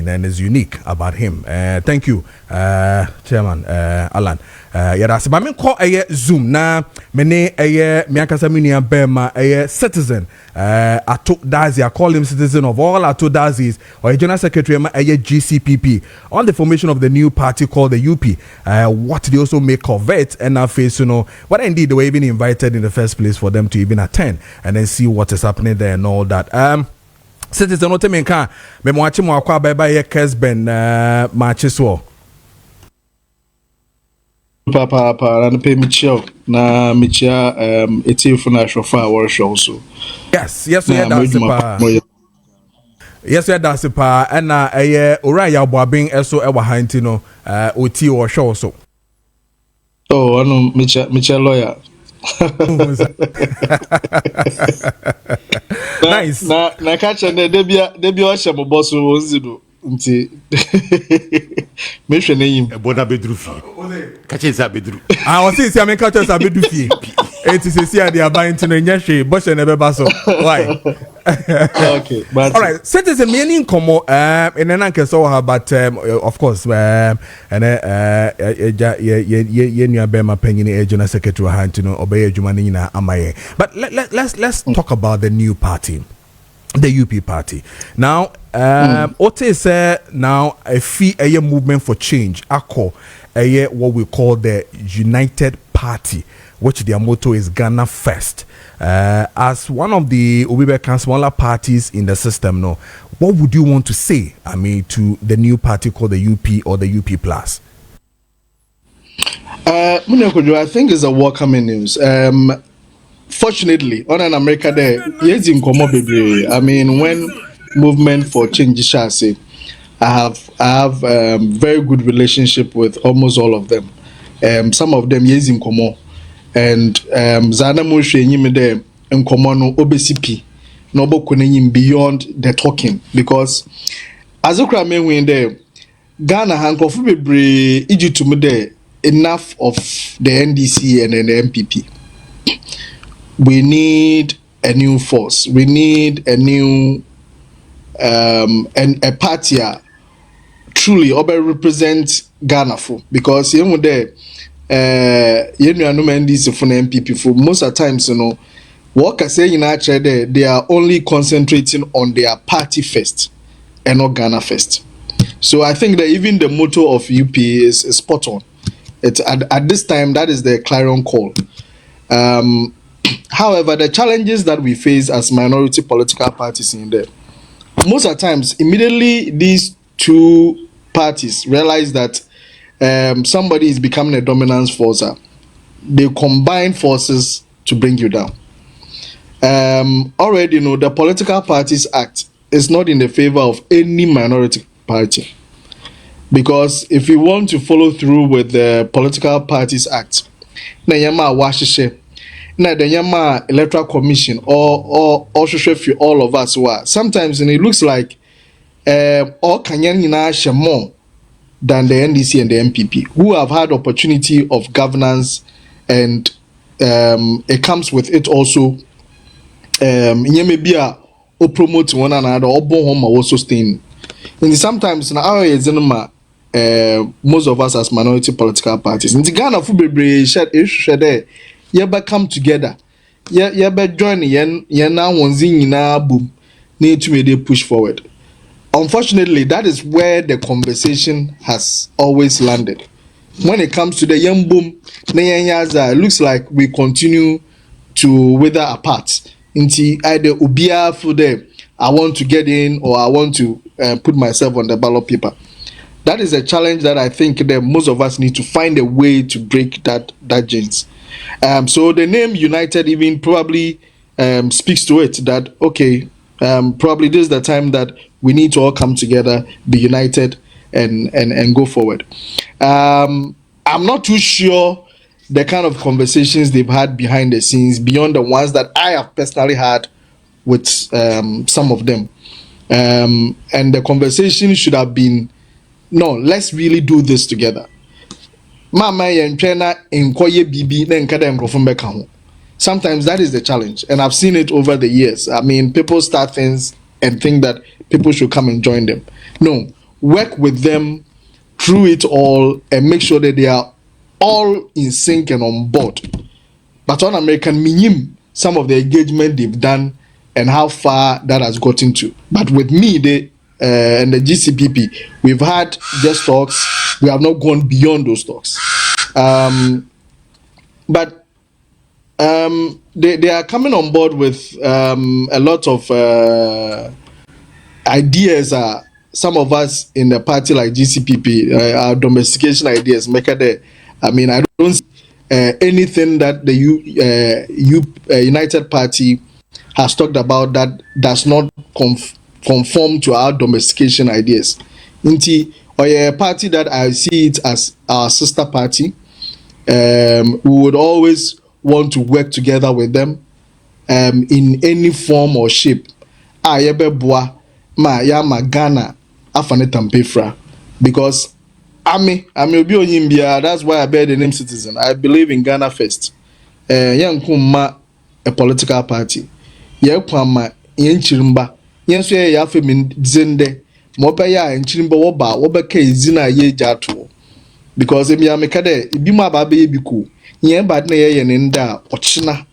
and is unique about him. Thank you, Chairman Alan. That's about me call a Zoom na mene a miakasa minia bema a citizen. Ato Dazi, I call him citizen of all Ato Dazis, or a general secretary a GCPP on the formation of the new party called the UP. What they also make of it, and now face what indeed they were even invited in the first place for them to even attend and then see what is happening there and all that. Citizen what me can me watch mo akwa bye ye Kessben matches wo papa and pay Michelle na Michia eti for na shofa war show so yes we had that yes we had that pa and ora ya boabin eso e wa hanti no oti wo show so oh no Michia lawyer nice na catch and debia o shemo boss wo nzido nti me hwe na yim bona bedru fi catch is bedru I say I mean catch is bedru fi it is see they are buying to nya hwe boss na be ba so why okay but all right citizen me any komo in an anke so but of course and ye nua be ma panyini regional secretary hantino obey adwuma ni nyina amaye but let's talk about the new party, the UP party. Now Ote say now a movement for change akọ what we call the United Party, which their motto is Ghana First. As one of the Obibekan smaller parties in the system, no, what would you want to say, I mean, to the new party called the UP or the UP Plus? I think it's a welcoming news. Fortunately, on an America there, yes, in Komobebre. I mean, when movement for change shall say, I have very good relationship with almost all of them. Some of them yes in Komo, and Zana Moshe Yime there in Komo no OBCP, no bokunenyim beyond the talking, because as a crime when there, Ghana hankofu bebre iji to me there enough of the NDC and the MPP. We need a new force. We need a new and a party truly represent Ghana for, because you know there NDC for the MPP for most of the times what I say in actually they are only concentrating on their party first and not Ghana first. So I think that even the motto of UP is spot on. It's at this time that is the clarion call. However, the challenges that we face as minority political parties in there, most of the times, immediately these two parties realize that somebody is becoming a dominance force, they combine forces to bring you down. Already, the Political Parties Act is not in the favor of any minority party. Because if you want to follow through with the Political Parties Act, na the Yama Electoral Commission or all of us were sometimes, and it looks like all Kenyan more than the NDC and the MPP, who have had opportunity of governance, and it comes with it also or promote one another or born home also staying. And sometimes now most of us as minority political parties in Ghana yeba come together, yeba join yen na wonzi nyina boom need to make push forward. Unfortunately, that is where the conversation has always landed. When it comes to the young boom, it looks like we continue to wither apart. Into either ubia for them, I want to get in, or I want to put myself on the ballot paper. That is a challenge that I think that most of us need to find a way to break that jinx. So the name United even probably speaks to it, that okay, probably this is the time that we need to all come together, be united, and go forward. I'm not too sure the kind of conversations they've had behind the scenes beyond the ones that I have personally had with some of them, and the conversation should have been, no, let's really do this together. Sometimes that is the challenge, and I've seen it over the years. I mean, people start things and think that people should come and join them. No, work with them through it all and make sure that they are all in sync and on board. But on American minimum, some of the engagement they've done and how far that has gotten to. But with me, and the GCPP, we've had just talks. We have not gone beyond those talks. But they are coming on board with a lot of ideas. Some of us in the party like GCPP, our domestication ideas, make it. I mean, I don't see anything that the United Party has talked about that does not conform to our domestication ideas. Inti, or a party that I see it as our sister party. We would always want to work together with them in any form or shape. Ayebe ma ya Ghana afane tampefra, because I'm obi onyimbia. That's why I bear the name Citizen. I believe in Ghana first. Yankuma a political party. Yakwama yenchirimba. Yenso ya femin zende. Moba ya yenchirimba woba ke izina ye jatu. Because emi amekade ibima ba be biku. Yen bad na ye nda ochina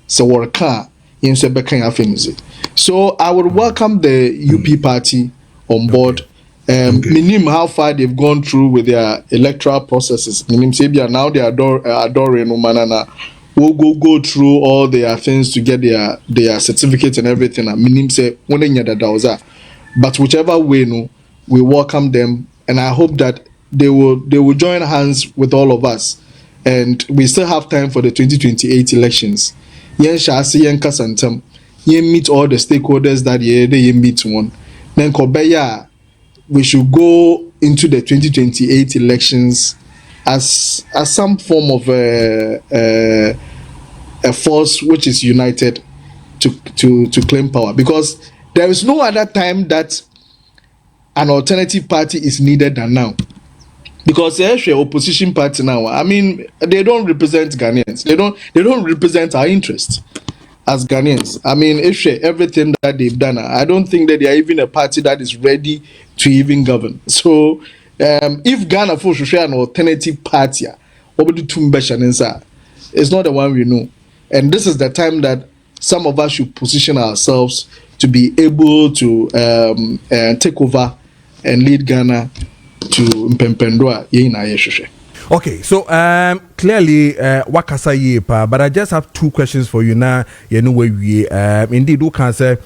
se worka yenso be kan afemize. So I would welcome the UP party on board. Minim how far they've gone through with their electoral processes. Minim Sabia now they are adoring Umanana. We'll go through all their things to get their certificates and everything. Minim say but whichever way, no, we welcome them, and I hope that they will join hands with all of us, and we still have time for the 2028 elections. Yen shasi yen kasantem, yen meet all the stakeholders that they meet one. Then kobeya. We should go into the 2028 elections as some form of a force which is united to claim power, because there is no other time that an alternative party is needed than now. Because the opposition party now, I mean, they don't represent Ghanaians. They don't represent our interests as Ghanaians. I mean, if everything that they've done, I don't think that they are even a party that is ready to even govern. So, if Ghana for share an alternative party, it's not the one we know. And this is the time that some of us should position ourselves to be able to take over and lead Ghana to Mpempendwa yina yeshushe. Okay, so clearly wakasa yepa, but I just have two questions for you now. You know where we indeed who can say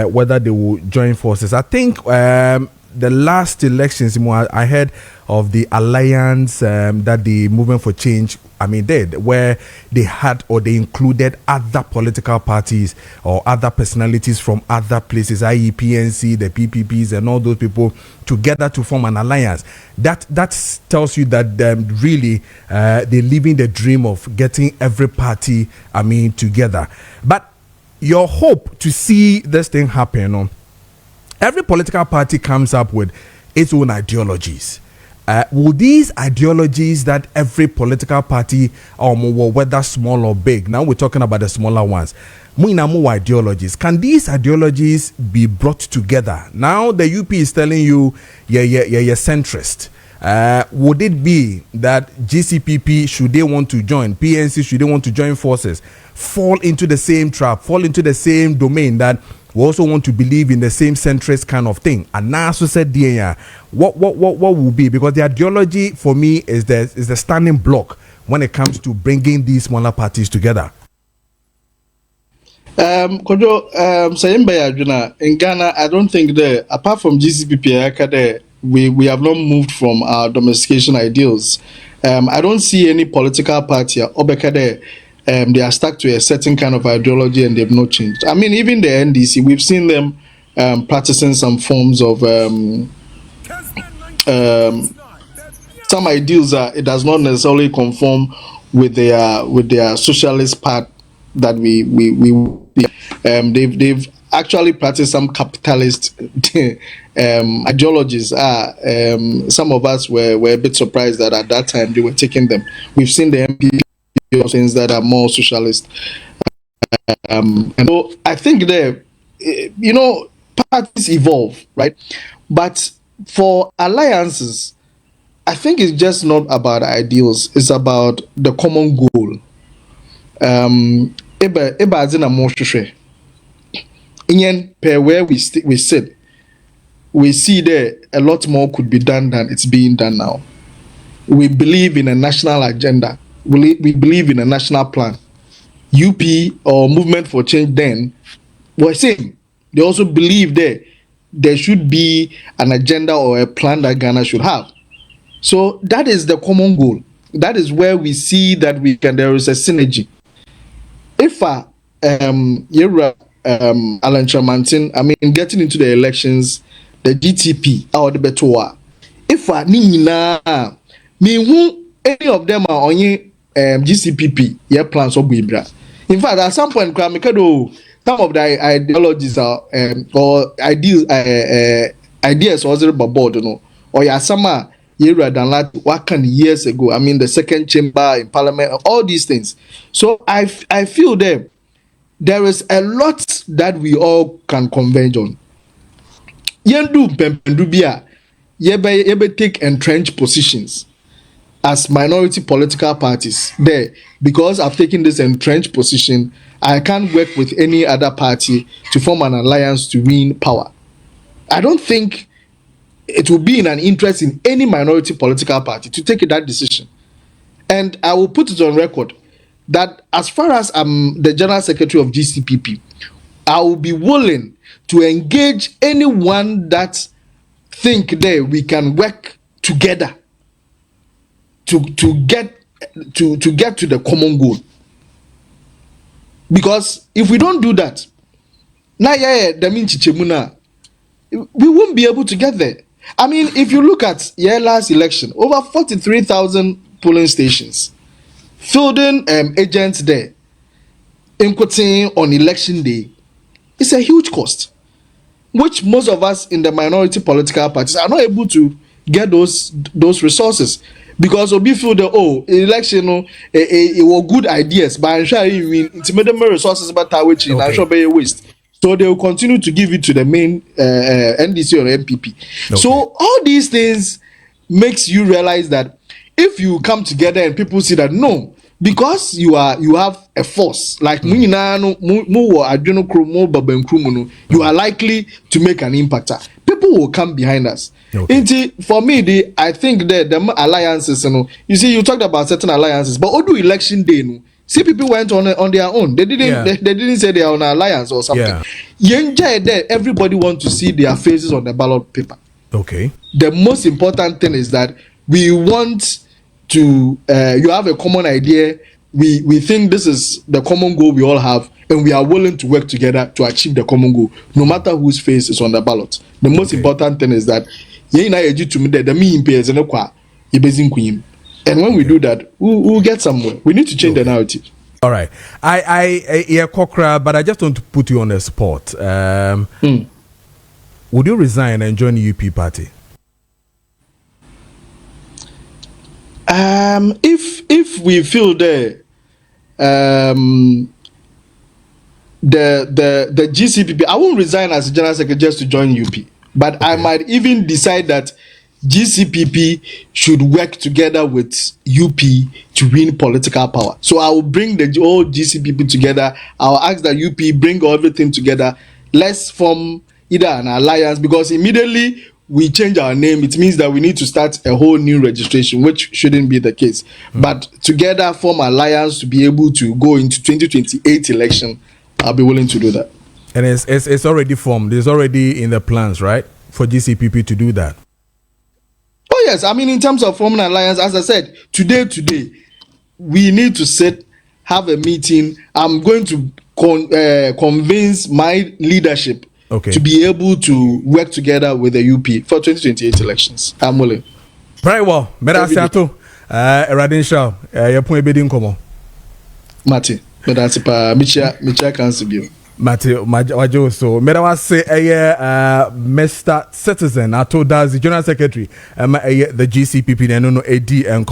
whether they will join forces. I think the last elections I heard of the alliance that the Movement for Change did, where they had or they included other political parties or other personalities from other places, i.e. PNC, the PPPs and all those people together to form an alliance. That tells you that really they're living the dream of getting every party together. But your hope to see this thing happen, every political party comes up with its own ideologies. Will these ideologies that every political party, whether small or big, now we're talking about the smaller ones, more ideologies, can these ideologies be brought together? Now the UP is telling you, you're centrist. Would it be that GCPP, should they want to join, PNC, should they want to join forces, fall into the same trap, fall into the same domain that we also want to believe in the same centrist kind of thing? And now, so said, what will be? Because the ideology for me is the standing block when it comes to bringing these smaller parties together. Kojo, in Ghana, I don't think that apart from GCPP, we have not moved from our domestication ideals. I don't see any political party obekade. They are stuck to a certain kind of ideology and they've not changed. I mean, even the NDC, we've seen them practicing some forms of some ideals that it does not necessarily conform with their socialist part that we they've actually practiced some capitalist ideologies. Some of us were a bit surprised that at that time they were taking them. We've seen the MP things that are more socialist, and so I think parties evolve, right? But for alliances, I think it's just not about ideals, it's about the common goal. Eba azina mo hwehwe. In per where we sit, we see there a lot more could be done than it's being done now. We believe in a national agenda. We believe in a national plan. UP or Movement for Change then were saying they also believe there should be an agenda or a plan that Ghana should have. So that is the common goal. That is where we see that there is a synergy. If Alan Kyerematen, I mean, getting into the elections, the GTP or the Betoa, if me who any of them are on GCPP, plans of Bibra. In fact, at some point, some of the ideologies are or ideas was about board, or some than what can years ago. I mean, the second chamber in parliament, all these things. So I feel there is a lot that we all can converge on. Yendu pempendubia yebe take entrenched positions as minority political parties there, because I've taken this entrenched position. I can't work with any other party to form an alliance to win power. I don't think it will be in an interest in any minority political party to take that decision. And I will put it on record that as far as I'm the General Secretary of GCPP, I will be willing to engage anyone that think that we can work together to get to the common goal. Because if we don't do that, we won't be able to get there. I mean, if you look at last election, over 43,000 polling stations, fielding agents there, inputting on election day, it's a huge cost, which most of us in the minority political parties are not able to get those resources, because we feel that election it was good ideas, but I'm sure it's made them resources but which I'm sure be a waste. So they will continue to give it to the main NDC or MPP. Okay. So all these things makes you realize that if you come together and people see that no, because you have a force like you are likely to make an impact. People will come behind us. Okay. For me, I think the alliances, you see, you talked about certain alliances, but Odu election day, see, people went on their own. They didn't say they are on an alliance or something. Everybody wants to see their faces on the ballot paper. Okay. The most important thing is that we want to you have a common idea. We think this is the common goal we all have, and we are willing to work together to achieve the common goal, no matter whose face is on the ballot. The most important thing is that and when we do that, we'll get somewhere. We need to change the narrative. All right. I Kokra, but I just want to put you on the spot. Would you resign and join the UP party? If we feel the GCPP, I won't resign as General Secretary just to join UP, but okay. I might even decide that GCPP should work together with UP to win political power. So I will bring the whole GCPP together. I'll ask that UP bring everything together. Let's form either an alliance, because immediately we change our name, it means that we need to start a whole new registration, which shouldn't be the case. But together form alliance to be able to go into 2028 election. I'll be willing to do that. And it's already formed. It's already in the plans, right, for GCPP to do that? Oh yes, I mean, in terms of forming an alliance, as I said, today we need to have a meeting. I'm going to convince my leadership to be able to work together with the UP for 2028 elections. I'm willing. Very well. Merasiato, Radinshao, your point bidding come. Mati, but that's Micha can't be. Mate, Majo, so Mera say Mr. Citizen, I told us the General Secretary, the GCPP, and no AD and